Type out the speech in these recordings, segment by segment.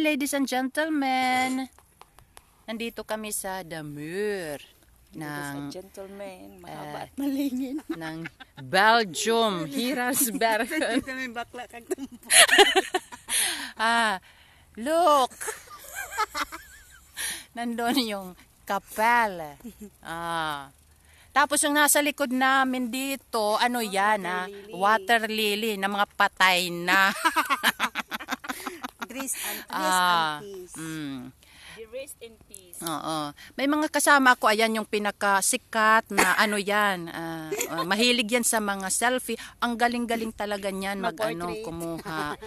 Hi, ladies and gentlemen. Nandito kami sa Damur ng gentleman, mahaba at malingin. ng Belgium, Giraasbergen. Look. Nandun yung kapel. Tapos yung nasa likod namin dito, ano yan water lily na mga patay na. Rest and peace. Rest in peace. Oo. May mga kasama ako, ayan yung pinakasikat na ano yan. Mahilig yan sa mga selfie. Ang galing-galing talaga niyan kumuha.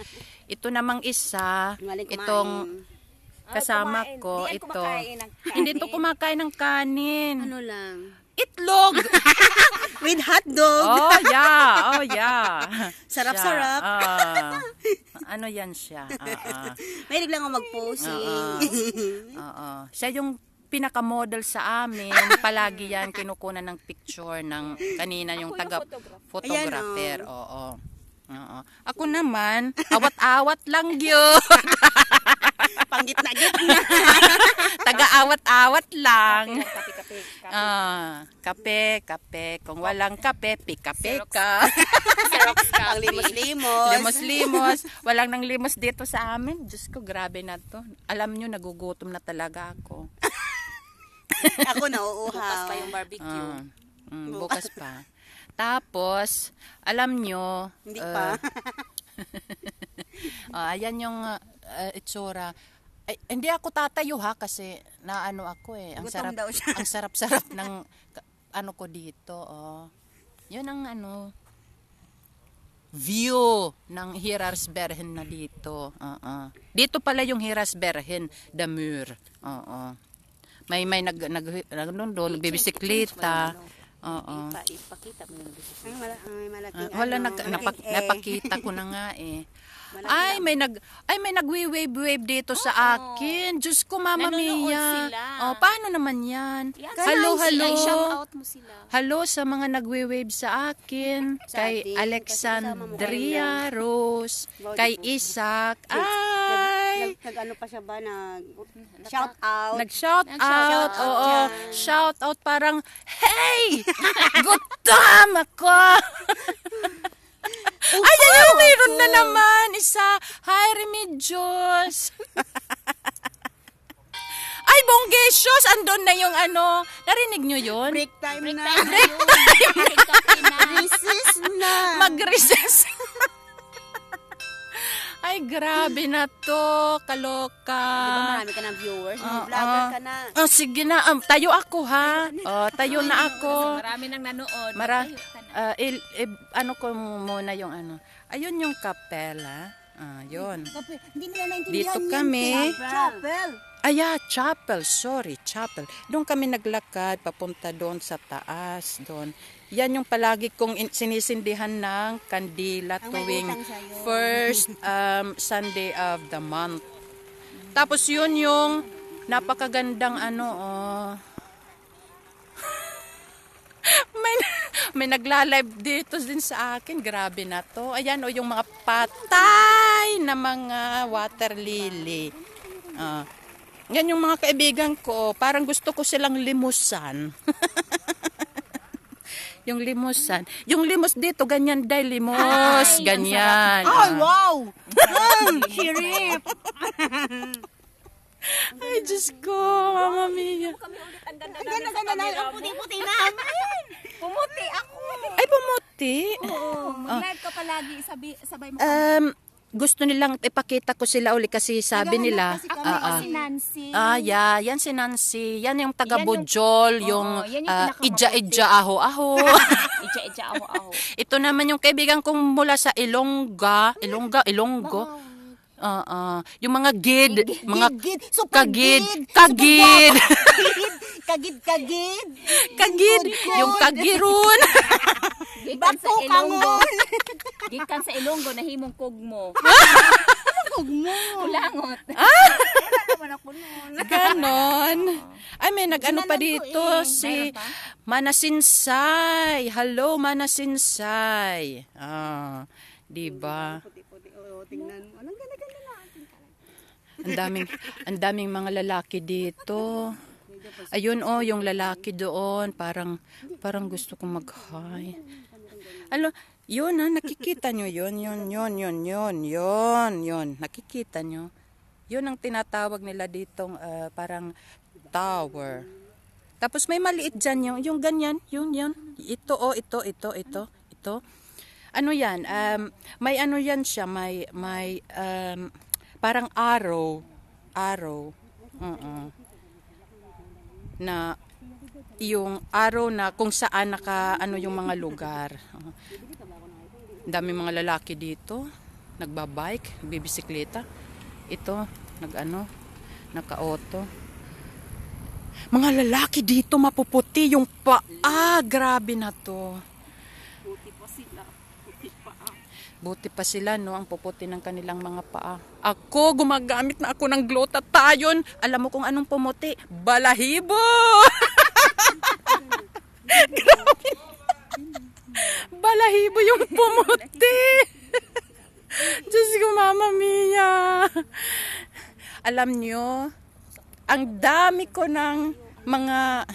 Ito namang isa, itong kasama ko, ito. Hindi ito kumakain ng kanin. Ano lang? Itlog! With hot dog. Oh, yeah. Sarap-sarap. Ano yan siya? Mahilig lang ako mag-posing. Siya yung pinaka-model sa amin. Palagi yan kinukunan ng picture ng kanina yung taga-photographer. Oo. Ako naman, awat-awat lang yun. Panggitna-gitna. Taga-awat-awat lang. Kape. Kape. Kung walang kape, pika-pika. Ang limos-limos. Limos-limos. Walang nang limos dito sa amin. Diyos ko, grabe na to. Alam nyo, nagugutom na talaga ako. Ako nauuhaw. Bukas pa yung barbecue. Bukas pa. Tapos, alam nyo, hindi pa. Ayan yung itsura. Ay, hindi ako tatayo kasi naano ako ang sarap-sarap ng ano ko dito. Yun ang view ng Giraasbergen na dito. Dito pala yung Giraasbergen, Damur. May nagbibisikleta. Ipakita mo yung bisita. Wala napakita ko na nga Ay may nagwi-wave dito sa akin. Diyos ko, Mama Mia. Paano naman yan? Hello. Shout out mo sila. Hello sa mga nagwi-wave sa akin. Kay Alexandria Rose, kay Isaac. Ay! Nag-ano pa siya ba? Shout out. Nag-shout out. Oo. Shout out parang, hey! Gutom ako! Ay, mayroon na naman isa. Hi, Remedios. Ay, Bonggesios, andun na yung narinig nyo yun? Break time na. Recess na. Mag-recess. Ay, grabe na to. Kaloka. Diba marami ka ng viewers? Vlogger ka na. Sige na. Tayo ako, ha? Tayo na ako. Marami nang nanood. Ano ko muna yung Ayun yung kapela. Yun. Hindi nila naintindihan. Dito kami. Chapel. Chapel. Sorry, chapel. Doon kami naglakad, papunta doon sa taas. Doon. Yan yung palagi kong sinisindihan ng kandila tuwing first Sunday of the month. Tapos yun yung napakagandang may nagla-live dito din sa akin. Grabe na to. Ayan yung mga patay na mga water lily. Yan yung mga kaibigan ko. Parang gusto ko silang limusan. Yung limusan. Yung limos dito, ganyan dahil limos. Ganyan. Ay, wow! Shirip! Ay, Diyos ko, Mama Mia. Ang ganda na. Ang puti-puti namin. Pumuti ako. Ay, pumuti? Oo, mag-live ka palagi. Sabay mo. Gusto nilang ipakita ko sila uli kasi sabi nila. Si Nancy. Yan si Nancy. Yan yung taga-Bujol, yung Idja-idja aho-aho. Idja-aho-aho. Ito naman yung kaibigan kong mula sa Ilonggo. Yung mga gid, mga kagid, yung kagirun. Gikan sa Ilonggo. Gikan sa Ilonggo nahimong kugmo. Kugmo. Kulangot. Wala naman ako noon. Ganon. Ay, may nag-ano pa dito si Manasinsay. Hello, Manasinsay. Diba? Puti-puti. Tingnan mo. Anong ganda-ganda natin. Ang daming mga lalaki dito. Ayun oh, yung lalaki doon, parang gusto kong mag-hi. Yun nakikita nyo yun. Nakikita nyo. Yun ang tinatawag nila ditong parang tower. Tapos may maliit dyan yung ganyan, yun. Ito. Ano yan? May ano yan siya, may parang arrow. Na yung arrow na kung saan yung mga lugar. Dami mga lalaki dito, nagbabike, nagbibisikleta. Ito, naka-auto. Mga lalaki dito mapuputi yung paa, grabe na to. Buti pa sila, no, ang puputi ng kanilang mga paa. Ako, gumagamit na ako ng glutathione. Alam mo kung anong pumuti? Balahibo! Grabe. Balahibo yung pumuti. Diyos ko, Mama Mia. Alam nyo, ang dami ko ng mga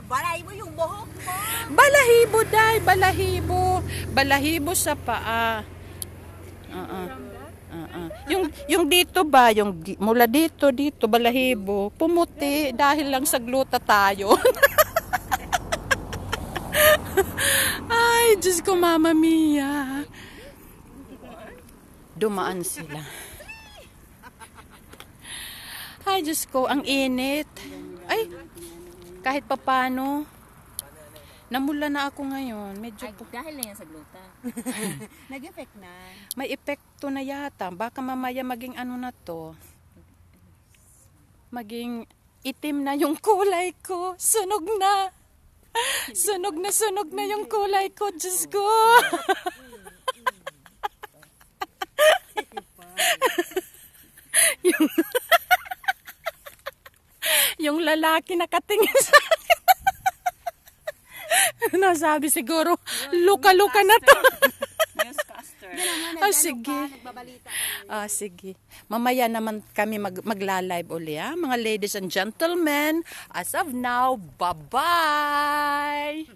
Balahibo yung buhok mo. Balahibo, day, balahibo sa paa. Yung dito ba, mula dito, balahibo, pumuti dahil lang sa glutathione. Ay, Diyos ko, Mama Mia. Dumaan sila. Ay, Diyos ko, ang init. Ay, kahit papano, namula na ako ngayon. Medyo Dahil na yan sa gluta. Nag-effect na. may epekto na yata. Baka mamaya maging ano na to. Maging itim na yung kulay ko. Sunog na. Sunog na yung kulay ko. Diyos ko. yung lalaki nakatingin sa akin. Nasabi siguro, luka-luka na to. Newscaster. Sige. Sige. Mamaya naman kami magla-live uli, ha? Mga ladies and gentlemen, as of now, bye-bye!